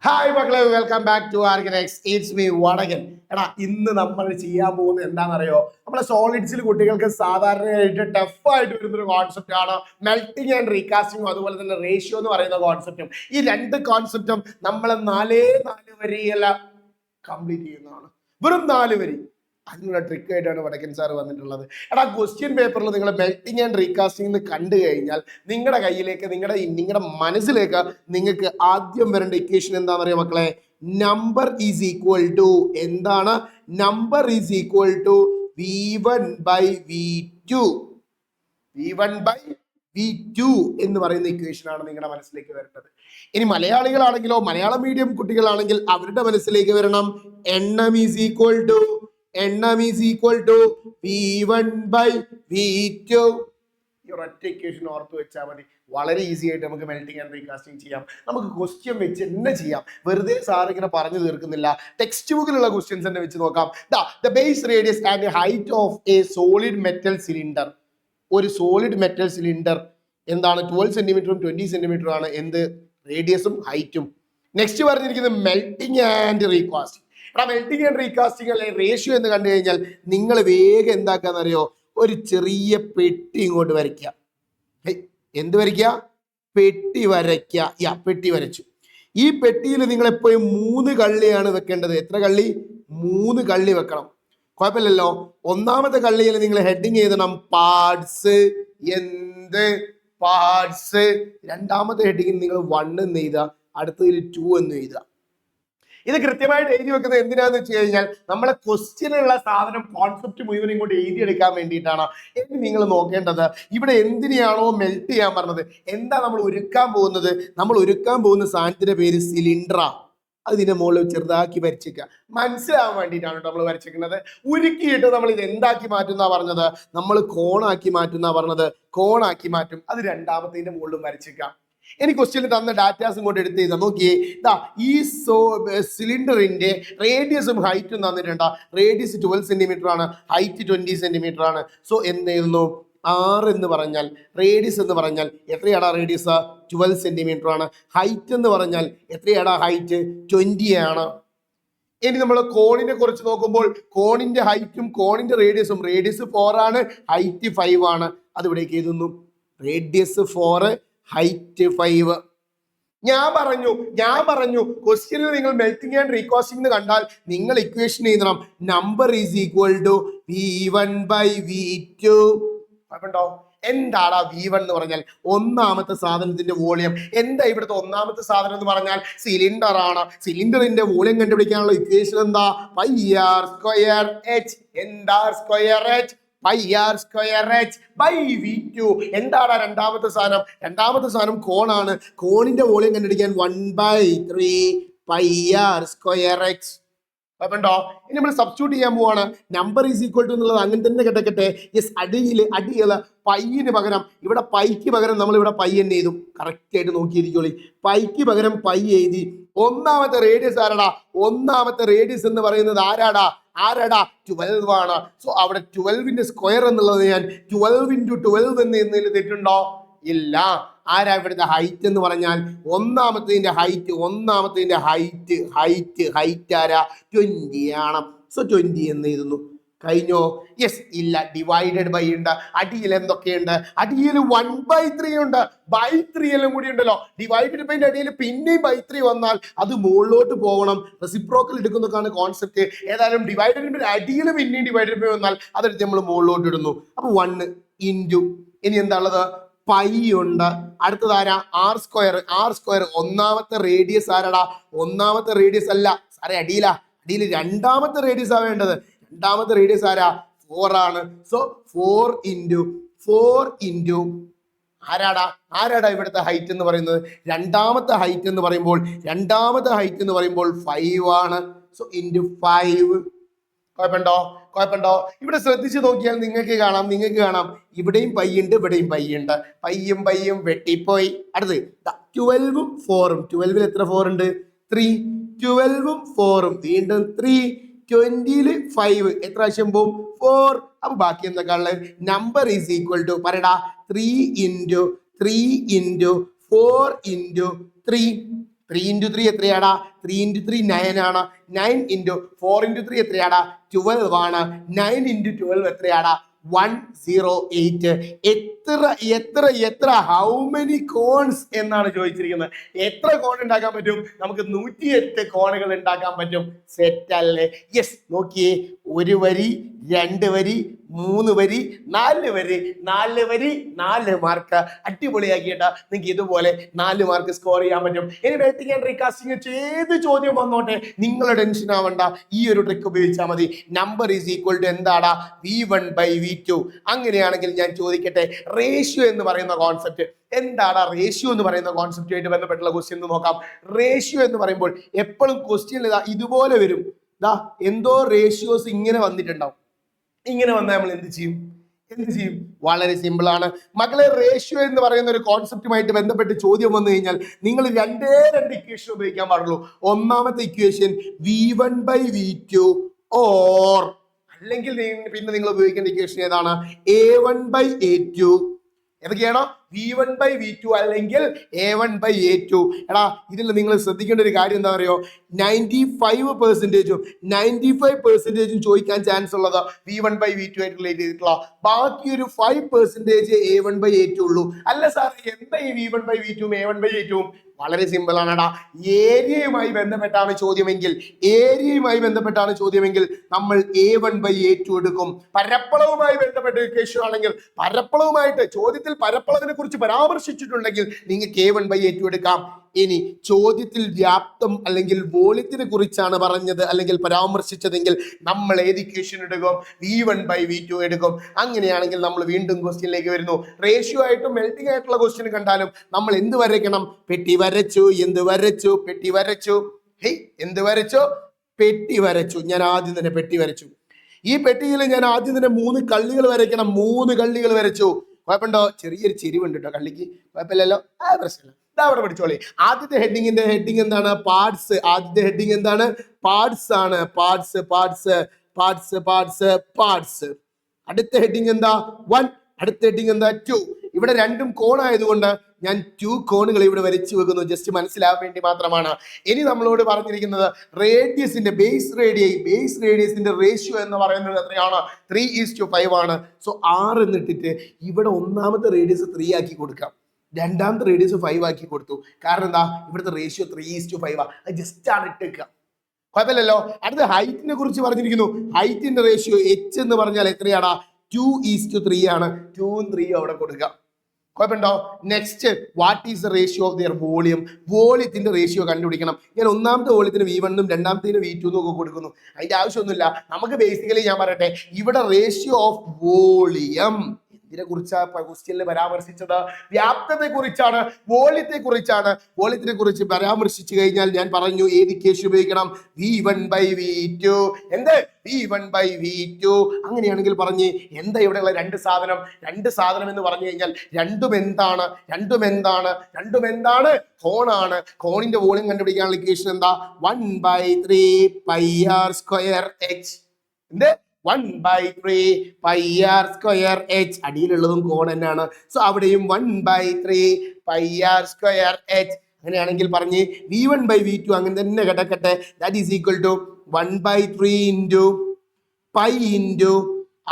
Hi മക്കളെ, welcome back to organise. It's me Vadakan. എടാ, ഇന്ന് നമ്മൾ ചെയ്യാൻ പോകുന്നത് എന്താണെന്നറിയോ? നമ്മളെ സോളിഡ്സിൽ കുട്ടികൾക്ക് സാധാരണയായിട്ട് ടഫായിട്ട് വരുന്നൊരു കോൺസെപ്റ്റ് ആണ് മെൽറ്റിംഗ് ആൻഡ് റീകാസ്റ്റിംഗും അതുപോലെ തന്നെ റേഷ്യോ എന്ന് പറയുന്ന കോൺസെപ്റ്റും. ഈ രണ്ട് കോൺസെപ്റ്റും നമ്മൾ നാല് വരിയെല്ലാം കംപ്ലീറ്റ് ചെയ്യുന്നതാണ്. വെറും 4 വരി. അതിനുള്ള ട്രിക്ക് ആയിട്ടാണ് വടക്കൻ സാർ വന്നിട്ടുള്ളത്. എടാ, ക്വസ്റ്റ്യൻ പേപ്പറിൽ നിങ്ങൾ മെൽറ്റിംഗ് ആൻഡ് റീകാസ്റ്റിംഗ് എന്ന് കണ്ടു കഴിഞ്ഞാൽ നിങ്ങളുടെ കയ്യിലേക്ക്, നിങ്ങളുടെ മനസ്സിലേക്ക് നിങ്ങൾക്ക് ആദ്യം വരേണ്ട ഇക്വേഷൻ എന്താണെന്ന് അറിയാം മക്കളെ? നമ്പർ ഈസ് ഈക്വൽ ടു എന്താണ്? Number is equal to V1 by V2. V1 by V2 എന്ന് പറയുന്ന ഇക്വേഷൻ ആണ് നിങ്ങളുടെ മനസ്സിലേക്ക് വരേണ്ടത്. ഇനി മലയാളികളാണെങ്കിലോ, മലയാളം മീഡിയം കുട്ടികളാണെങ്കിൽ അവരുടെ മനസ്സിലേക്ക് വരണം എണ്ണം is equal to V1 by V2. ഈ ഒരൊറ്റ ഇക്വേഷൻ ഓർത്ത് വെച്ചാൽ മതി. വളരെ ഈസി ആയിട്ട് നമുക്ക് മെൽറ്റിംഗ് ആൻഡ് റീകാസ്റ്റിംഗ് ചെയ്യാം. നമുക്ക് ക്വസ്റ്റ്യൻ വെച്ച് തന്നെ ചെയ്യാം. വെറുതെ സാർ ഇങ്ങനെ പറഞ്ഞു തീർക്കുന്നില്ല. ടെക്സ്റ്റ് ബുക്കിലുള്ള ക്വസ്റ്റ്യൻസ് തന്നെ വെച്ച് നോക്കാം. The base radius and height of A solid metal cylinder. ഒരു സോളിഡ് മെറ്റൽ സിലിണ്ടർ എന്താണ്? 12 സെന്റിമീറ്ററും 20 സെന്റിമീറ്ററും ആണ് എന്ത്? റേഡിയസും ഹൈറ്റും. നെക്സ്റ്റ് പറഞ്ഞിരിക്കുന്നത് melting and recasting. Melting and recasting അല്ലെ റേഷ്യോ എന്ന് കണ്ടു കഴിഞ്ഞാൽ നിങ്ങൾ വേഗം എന്താക്കാന്നറിയോ? ഒരു ചെറിയ പെട്ടി ഇങ്ങോട്ട് വരയ്ക്കുക. എന്ത് വരയ്ക്കുക? പെട്ടി വരയ്ക്കുക. പെട്ടി വരച്ചു. ഈ പെട്ടിയിൽ നിങ്ങൾ എപ്പോഴും 3 കള്ളിയാണ് വെക്കേണ്ടത്. എത്ര കള്ളി? 3 കള്ളി വെക്കണം. കുഴപ്പമില്ലല്ലോ. ഒന്നാമത്തെ കള്ളിയിൽ നിങ്ങൾ ഹെഡിങ് എഴുതണം പാർട്സ്. എന്ത് പാർട്സ്? രണ്ടാമത്തെ ഹെഡിങ്ങിൽ നിങ്ങൾ 1 എന്ന് എഴുതുക, അടുത്തതിൽ 2 എന്ന് എഴുതുക. ഇത് കൃത്യമായിട്ട് എഴുതി വെക്കുന്നത് എന്തിനാന്ന് വെച്ച് കഴിഞ്ഞാൽ നമ്മളെ ക്വസ്റ്റ്യനുള്ള സാധനം കോൺസെപ്റ്റ് മുഴുവൻ ഇങ്ങോട്ട് എഴുതിയെടുക്കാൻ വേണ്ടിയിട്ടാണ്. ഇനി നിങ്ങൾ നോക്കേണ്ടത് ഇവിടെ എന്തിനെയാണോ മെൽറ്റ് ചെയ്യാൻ പറഞ്ഞത്, എന്താ നമ്മൾ ഉരുക്കാൻ പോകുന്നത്? നമ്മൾ ഉരുക്കാൻ പോകുന്ന സാധനത്തിന്റെ പേര് സിലിണ്ടറാ. അതിന്റെ മുകളിൽ ചെറുതാക്കി വരച്ചേക്കുക. മനസ്സിലാവാൻ വേണ്ടിയിട്ടാണ് നമ്മൾ വരച്ചിരിക്കുന്നത്. ഉരുക്കിയിട്ട് നമ്മൾ ഇത് എന്താക്കി മാറ്റുന്ന പറഞ്ഞത്? നമ്മൾ കോണാക്കി മാറ്റുന്ന പറഞ്ഞത്. കോണാക്കി മാറ്റും. അത് രണ്ടാമത്തെ മുകളിലും വരച്ചേക്കാം. ഇനി ക്വസ്റ്റ്യനിൽ തന്ന ഡാറ്റാസും കൊണ്ട് എടുത്ത് ചെയ്താൽ നോക്കിയേ. ഈ സിലിണ്ടറിന്റെ റേഡിയസും ഹൈറ്റും തന്നിട്ടുണ്ട്. റേഡിയസ് 12 സെന്റിമീറ്റർ ആണ്, ഹൈറ്റ് 20 സെന്റിമീറ്റർ ആണ്. സോ എന്തായിരുന്നു? R എന്ന് പറഞ്ഞാൽ റേഡിയസ് എന്ന് പറഞ്ഞാൽ എത്രയാടാ റേഡിയസ്? 12 സെന്റിമീറ്റർ ആണ്. ഹൈറ്റ് എന്ന് പറഞ്ഞാൽ എത്രയാടാ ഹൈറ്റ്? 20 ആണ്. ഇനി നമ്മൾ കോണിനെ കുറിച്ച് നോക്കുമ്പോൾ കോണിന്റെ ഹൈറ്റും കോണിന്റെ റേഡിയസും, റേഡിയസ് 4 ആണ്, ഹൈറ്റ് 5 ആണ്. അത് ഇവിടേക്ക് എഴുതുന്നു. Radius 4, height 5. ഞാൻ പറഞ്ഞു ക്വസ്റ്റ്യനിൽ നിങ്ങൾ മെൽറ്റിംഗ് ആൻഡ് റീകാസ്റ്റിംഗ് എന്ന് കണ്ടാൽ നിങ്ങൾ ഇക്വേഷൻ എഴുതണം number is equal to V1 by V2. അപ്പോ എന്താടാ V1 എന്ന് പറഞ്ഞാൽ? ഒന്നാമത്തെ സാധനത്തിന്റെ വോളിയം. എന്താ ഇവിടുത്തെ ഒന്നാമത്തെ സാധനം എന്ന് പറഞ്ഞാൽ? സിലിണ്ടർ ആണ്. സിലിണ്ടറിന്റെ വോളിയം കണ്ടുപിടിക്കാനുള്ള ഇക്വേഷൻ എന്താ? πr²h. എന്താ square h? πr²h by V2. എന്താണ് രണ്ടാമത്തെ സാധനം? രണ്ടാമത്തെ സാധനം കോണാണ്. കോണിന്റെ വോളിയം കണ്ടുപിടിക്കാൻ 1/3 πr²x. അപ്പോ ഇനി നമ്മൾ സബ്സ്റ്റിറ്റ്യൂട്ട് ചെയ്യാൻ പോവാണ്. നമ്പർ ഈസ് ഈക്വൽ ടു എന്നുള്ളത് അങ്ങനെ തന്നെ കിടക്കട്ടെ. യെസ്, അടിയില് പൈന് പകരം ഇവിടെ പൈക്ക് പകരം നമ്മൾ ഇവിടെ പൈ തന്നെ എഴുതും. കറക്റ്റ് ആയിട്ട് നോക്കിയിരിക്കോളി. പൈക്ക് പകരം പൈ എഴുതി. ഒന്നാമത്തെ റേഡിയസ് ആരാടാ? ഒന്നാമത്തെ റേഡിയസ് എന്ന് പറയുന്നത് ആരാടാ? 12 ആണ്. സോ അവിടെ 12ന്റെ സ്ക്വയർ എന്നുള്ളത് ഞാൻ 12 × 12 എന്നതിൽ തെറ്റുണ്ടോ? ഇല്ല. ആരാ ഇവിടുത്തെ ഹൈറ്റ് എന്ന് പറഞ്ഞാൽ? ഒന്നാമത്തെ ഹൈറ്റ് ആരാ? 20 ആണ്. സോ 20 എന്ന് എഴുതുന്നു. കഴിഞ്ഞോ? യെസ്, ഇല്ല. ഡിവൈഡഡ് ബൈ ഉണ്ട്. അടിയിൽ എന്തൊക്കെയുണ്ട്? അടിയിൽ 1/3 ഉണ്ട്. /3 എല്ലാം കൂടി ഉണ്ടല്ലോ. ഡിവൈഡഡ് ബൈ അടിയിൽ പിന്നെയും /3 വന്നാൽ അത് മുകളിലോട്ട് പോകണം. റെസിപ്രോക്കൽ എടുക്കുന്നതാണ് കോൺസെപ്റ്റ്. ഏതായാലും ഡിവൈഡഡ് ബൈ അടിയിൽ പിന്നെയും ഡിവൈഡഡ് ബൈ വന്നാൽ അതെടുത്ത് നമ്മൾ മുകളിലോട്ട് ഇടുന്നു. അപ്പൊ 1 ഇൻറ്റു ഇനി എന്താ ഉള്ളത്? പൈ ഉണ്ട്. അടുത്തത് ആരാ? R². ഒന്നാമത്തെ റേഡിയസ് ആരാടാ? ഒന്നാമത്തെ റേഡിയസ് അല്ല സാറേ, അടിയിൽ രണ്ടാമത്തെ റേഡിയസ് ആ വേണ്ടത്. രണ്ടാമത്തെ റേഡിയസ് ആരാ? 4 ആണ്. സോ 4 ഇൻറ്റു ആരാടാ ഇവിടുത്തെ ഹൈറ്റ് എന്ന് പറയുന്നത്? രണ്ടാമത്തെ ഹൈറ്റ് എന്ന് പറയുമ്പോൾ 5 ആണ്. So into 5. കുഴപ്പമുണ്ടോ? ഇവിടെ ശ്രദ്ധിച്ച് നോക്കിയാൽ നിങ്ങൾക്ക് കാണാം ഇവിടെയും പയ്യുണ്ട്, ഇവിടെയും പയ്യുണ്ട്. പയ്യും വെട്ടിപ്പോയി. അടുത്ത് 12ഉം 4ഉം. 12ൽ എത്ര 4 ഉണ്ട്? 3. 12ഉം 4ഉം വീണ്ടും 3. 20ൽ 5 എത്ര പ്രാവശ്യം പോവും? 4. അപ്പൊ ബാക്കി എന്തൊക്കെ ഉള്ളത്? നമ്പർ ഈസ് ഈക്വൽ ടു പറയടാ 3 × 4 × 3. 3 into 3 എത്രയാടാ? 3 into 3 9 ആണ്. 9 into 4 into 3 എത്രയാടാ? 12 ആണ്. 9 into 12 എത്രയാടാ? 108. എത്ര എത്ര എത്ര ഹൗ മെനി കോൺസ് എന്നാണ് ചോദിച്ചിരിക്കുന്നത്. എത്ര കോൺ ഉണ്ടാക്കാൻ പറ്റും? നമുക്ക് 108 കോണുകൾ ഉണ്ടാക്കാൻ പറ്റും. സെറ്റ് അല്ലേ? യെസ്, നോക്കിയേ, 1 വരി, 2 വരി, 3 വരി, 4 വരി, 4 വരി, 4 മാർക്ക്. അടിപൊളിയാക്കിയിട്ടാ നിങ്ങൾക്ക് ഇതുപോലെ 4 മാർക്ക് സ്കോർ ചെയ്യാൻ പറ്റും. ഇനി വെയിറ്റിംഗ് ആൻഡ് റീകാസ്റ്റിംഗ് വെച്ച് ഏത് ചോദ്യം വന്നോട്ടെ, നിങ്ങൾ ടെൻഷൻ ആവണ്ട, ഈ ഒരു ട്രിക്ക് ഉപയോഗിച്ചാൽ മതി. നമ്പർ ഈസ് ഈക്വൽ ടു എന്താടാ? V1/V2. അങ്ങനെയാണെങ്കിൽ ഞാൻ ചോദിക്കട്ടെ, റേഷ്യോ എന്ന് പറയുന്ന കോൺസെപ്റ്റ് എന്താണ്? റേഷ്യോ എന്ന് പറയുന്ന കോൺസെപ്റ്റുമായിട്ട് ബന്ധപ്പെട്ടുള്ള ക്വസ്റ്റ്യൻ നോക്കാം. റേഷ്യോ എന്ന് പറയുമ്പോൾ എപ്പോഴും ക്വസ്റ്റ്യൻ ഇതുപോലെ വരും. എന്തോ റേഷ്യോസ് ഇങ്ങനെ വന്നിട്ടുണ്ടാവും. ഇങ്ങനെ വന്നാൽ നമ്മൾ എന്ത് ചെയ്യും? വളരെ സിമ്പിൾ ആണ് മക്കളെ. റേഷ്യോ എന്ന് പറയുന്ന ഒരു കോൺസെപ്റ്റുമായിട്ട് ബന്ധപ്പെട്ട് ചോദ്യം വന്നു കഴിഞ്ഞാൽ നിങ്ങൾ രണ്ട് ഇക്വേഷൻ ഉപയോഗിക്കാൻ പാടുള്ളൂ. ഒന്നാമത്തെ ഇക്വേഷൻ V1/V2 ഓർ, അല്ലെങ്കിൽ പിന്നെ നിങ്ങൾ ഉപയോഗിക്കേണ്ട ഇക്വേഷൻ ഏതാണ്? A1/A2. ഏതൊക്കെയാണോ? V1/V2 അല്ലെങ്കിൽ A1/A2. എടാ, ഇതിൽ നിങ്ങൾ ശ്രദ്ധിക്കേണ്ട ഒരു കാര്യം എന്താ പറയുക? 95%, 95% ചോദിക്കാൻ ചാൻസ് ഉള്ളത് V1/V2 ആയിട്ട് റിലേറ്റ് ചെയ്തിട്ടുള്ള, ബാക്കി ഒരു 5% A1/A2 ഉള്ളൂ. അല്ല സാർ, എന്താ ഈ V1/V2 A1/A2? വളരെ സിമ്പിൾ ആണെടാ. ഏരിയയുമായി ബന്ധപ്പെട്ടാണ് ചോദ്യമെങ്കിൽ നമ്മൾ A1/A2 എടുക്കും. പരപ്പളവുമായി ബന്ധപ്പെട്ട ഇക്വേഷൻ ആണെങ്കിൽ പരപ്പളവുമായിട്ട് ചോദ്യത്തിൽ പരപ്പളവിനെ കുറിച്ച് പരാമർശിച്ചിട്ടുണ്ടെങ്കിൽ നിങ്ങൾക്ക് A1/A2 എടുക്കാം. ഇനി ചോദ്യത്തിൽ വ്യാപ്തം അല്ലെങ്കിൽ വോളിയത്തിനെ കുറിച്ചാണ് പറഞ്ഞത് അല്ലെങ്കിൽ പരാമർശിച്ചതെങ്കിൽ നമ്മൾ ഏത് ഇക്വേഷൻ എടുക്കും? V1/V2 എടുക്കും. അങ്ങനെയാണെങ്കിൽ നമ്മൾ വീണ്ടും ക്വസ്റ്റ്യനിലേക്ക് വരുന്നു. റേഷ്യോ ആയിട്ടും മെൽറ്റിംഗ് ആയിട്ടുള്ള ക്വസ്റ്റ്യൻ കണ്ടാലും നമ്മൾ എന്ത് വരയ്ക്കണം? പെട്ടി വരച്ചു. എന്ത് വരച്ചു? പെട്ടി വരച്ചു. എന്ത് വരച്ചു? പെട്ടി വരച്ചു. ഞാൻ ആദ്യം തന്നെ പെട്ടി വരച്ചു. ഈ പെട്ടിയിൽ ഞാൻ ആദ്യം തന്നെ 3 കള്ളികൾ വരയ്ക്കണം. 3 കള്ളികൾ വരച്ചു. കുഴപ്പമുണ്ടോ? ചെറിയൊരു ചെരിവുണ്ട് കേട്ടോ കള്ളിക്ക്. കുഴപ്പമില്ലല്ലോ, പ്രശ്നമില്ല. അവിടെ പഠിച്ചോളി. ആദ്യത്തെ ഹെഡിങ് എന്താണ്? പാർട്സ്. ആദ്യത്തെ ഹെഡിങ് എന്താണ്? പാർട്സ് ആണ്. പാർട്സ്. അടുത്ത ഹെഡിങ് എന്താ? 1. അടുത്ത ഹെഡിങ് എന്താ? 2. ഇവിടെ രണ്ടും കോണായതുകൊണ്ട് ഞാൻ 2 കോണുകൾ ഇവിടെ വരച്ചു വെക്കുന്നു, ജസ്റ്റ് മനസ്സിലാവാൻ വേണ്ടി മാത്രമാണ്. ഇനി നമ്മളോട് പറഞ്ഞിരിക്കുന്നത് റേഡിയസിന്റെ ബേസ് റേഡിയസിന്റെ റേഷ്യോ എന്ന് പറയുന്നത് എത്രയാണ്? 3:5 ആണ്. സോ 6 എന്നിട്ടിട്ട് ഇവിടെ ഒന്നാമത്തെ റേഡിയസ് 3 ആക്കി കൊടുക്കാം, രണ്ടാമത്തെ റേഡിയസ് 5 ആക്കി കൊടുത്തു. കാരണം എന്താ? ഇവിടുത്തെ റേഷ്യോ 3:5 അത് ജസ്റ്റ് ആണ് ഇട്ടേക്കുക, കുഴപ്പമില്ലല്ലോ. അടുത്ത ഹൈറ്റിനെ കുറിച്ച് പറഞ്ഞിരിക്കുന്നു. ഹൈറ്റിന്റെ റേഷ്യോ H എന്ന് പറഞ്ഞാൽ എത്രയാടാ? 2:3 ആണ്. 2ഉം 3ഉം അവിടെ കൊടുക്കുക, കുഴപ്പമുണ്ടോ? Next, what is the ratio of their volume? വോളിയത്തിന്റെ റേഷ്യോ കണ്ടുപിടിക്കണം. ഞാൻ ഒന്നാമത്തെ വോളിയത്തിന് V1 രണ്ടാമത്തേന് V2 ഒക്കെ കൊടുക്കുന്നു. അതിന്റെ ആവശ്യമൊന്നുമില്ല. നമുക്ക് ബേസിക്കലി ഞാൻ പറയട്ടെ, ഇവിടെ റേഷ്യോ ഓഫ് വോളിയം ഇതിനെ കുറിച്ചാ ക്വസ്റ്റ്യനിൽ പരാമർശിച്ചത്? വ്യാപ്തത്തെ കുറിച്ചാണ്, വോളിയത്തെ കുറിച്ച് പരാമർശിച്ചു കഴിഞ്ഞാൽ ഞാൻ പറഞ്ഞു ഏത് ഇക്വേഷൻ ഉപയോഗിക്കണം? V1/V2. എന്ത്? V1/V2. അങ്ങനെയാണെങ്കിൽ പറഞ്ഞ് എന്താ ഇവിടെയുള്ള രണ്ട് സാധനം എന്ന് പറഞ്ഞു കഴിഞ്ഞാൽ രണ്ടും എന്താണ്? കോണാണ്. കോണിന്റെ വോളിയം കണ്ടുപിടിക്കാനുള്ള ഇക്വേഷൻ എന്താ? 1/3πr²h. എന്ത്? 1/3πr²h. അടിയിലുള്ളതും കോൺ തന്നെയാണ്. സോ അവിടെയും 1/3πr²h. അങ്ങനെയാണെങ്കിൽ പറഞ്ഞ് V1/V2 അങ്ങനെ തന്നെ കിടക്കട്ടെ. That is equal to 1/3 into pi into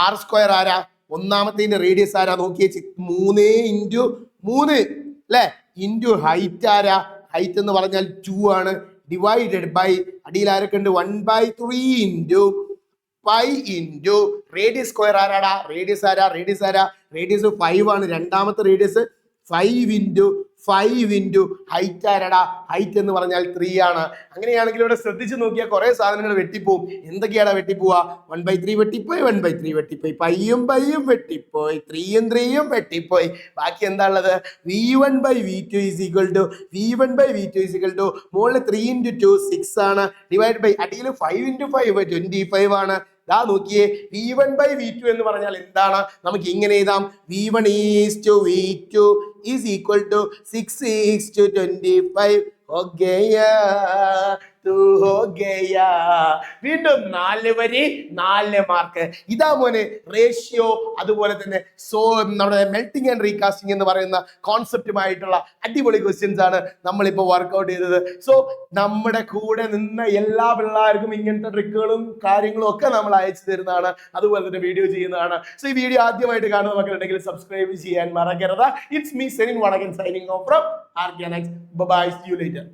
r². ആരാ? ഒന്നാമത്തെ റേഡിയസ് ആരാ? നോക്കിയേ, 3 ഇൻറ്റു 3 അല്ലെ? ഇൻറ്റു ഹൈറ്റ് ആരാ? ഹൈറ്റ് എന്ന് പറഞ്ഞാൽ 2 ആണ്. ഡിവൈഡഡ് ബൈ അടിയിൽ ആരൊക്കെ ഉണ്ട്? 1/3 ഇൻറ്റു പൈ ഇൻറ്റു റേഡിയസ്². ആരാടാ? റേഡിയസ് ആരാ? റേഡിയസ് 5 ആണ്. രണ്ടാമത്തെ റേഡിയസ് 5 ഇൻറ്റു ഹൈറ്റ് ആരാടാ? ഹൈറ്റ് എന്ന് പറഞ്ഞാൽ 3 ആണ്. അങ്ങനെയാണെങ്കിൽ ഇവിടെ ശ്രദ്ധിച്ച് നോക്കിയാൽ കുറെ സാധനങ്ങൾ വെട്ടിപ്പോവും. എന്തൊക്കെയാടാ വെട്ടിപ്പോവാ? 1/3 വെട്ടിപ്പോയി, 1/3 വെട്ടിപ്പോയി, പൈയും വെട്ടിപ്പോയി, 3ഉം വെട്ടിപ്പോയി. ബാക്കി എന്താ ഉള്ളത്? V1/V2 ഈസ് ഈക്വൽ ടു മുകളിൽ 3 ഇൻറ്റു 2 6 ആണ്. ഡിവൈഡ് ബൈ അടിയിൽ 5 ഇൻറ്റു 5 25 ആണ്. ദാ നോക്കിയേ, V1/V2 എന്ന് പറഞ്ഞാൽ എന്താണ്? നമുക്ക് ഇങ്ങനെ എഴുതാം, V1/V2 ഈസ് ഈക്വൽ ടു 6:25. तू हो गया. വീണ്ടും 4 വരി 4 മാർക്ക്. ഇതാ മോനെ റേഷ്യോ, അതുപോലെ തന്നെ നമ്മുടെ മെൽറ്റിംഗ് ആൻഡ് റീകാസ്റ്റിംഗ് എന്ന് പറയുന്ന കോൺസെപ്റ്റുമായിട്ടുള്ള അടിപൊളി ക്വസ്റ്റ്യൻസ് ആണ് നമ്മളിപ്പോൾ വർക്ക്ഔട്ട് ചെയ്തത്. സോ നമ്മുടെ കൂടെ നിന്ന എല്ലാ പിള്ളേർക്കും ഇങ്ങനത്തെ ട്രിക്കുകളും കാര്യങ്ങളും ഒക്കെ നമ്മൾ അയച്ചു തരുന്നതാണ്, അതുപോലെ തന്നെ വീഡിയോ ചെയ്യുന്നതാണ്. സോ ഈ വീഡിയോ ആദ്യമായിട്ട് കാണുന്ന മക്കളുണ്ടെങ്കിൽ സബ്സ്ക്രൈബ് ചെയ്യാൻ മറക്കരുത്. It's me Senin Vadakan signing off from RKNX. Bye, see you later.